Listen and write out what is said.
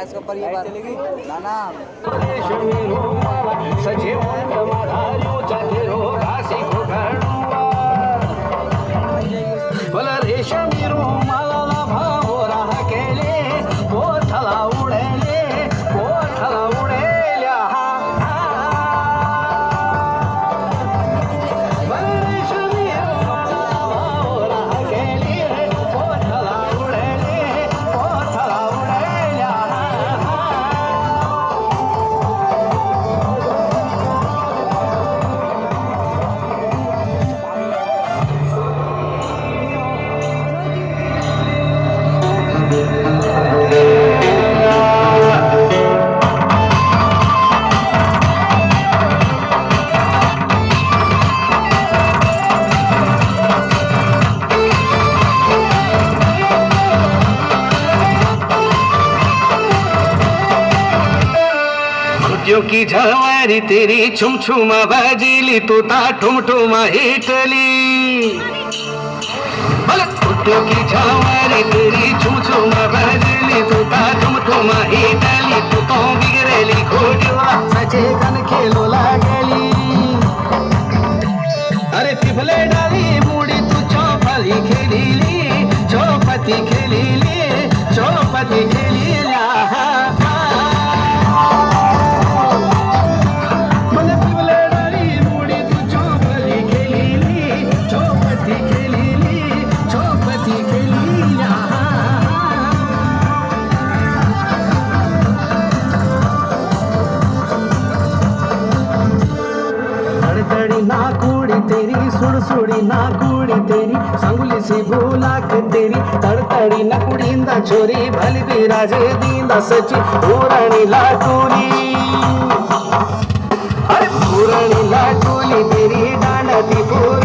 इसको परिवार नाना सजीव घासी को बोला रेशमी रुमाला भाव राह केले पोथला उडेल्या रेशमी रुमाला भाव राह केले पोथला उडेल्या खुटियों की झलवारी तेरी छुमछुमा बाजिली तू ता ठुमठुमा हिटली खुटियों की झलवारी तेरी छुमछुमा बाजिली तू ता ठुमठुमा हिटली तू तो बिगड़ेली खोटीला सचे कन खेलो लागली अरे पिभले डाली मुड़ी तू चौपती खेलीली चौपती खेलीली सुड़ी ना कुड़ी तेरी संगुली सी भूलाक तेरी तड़तड़ी न कुड़ींदा छोरी भली भी राजे दींदा सची पूरणी लाटूली अरे पूरणी लाटूली तेरी डांडती पूरी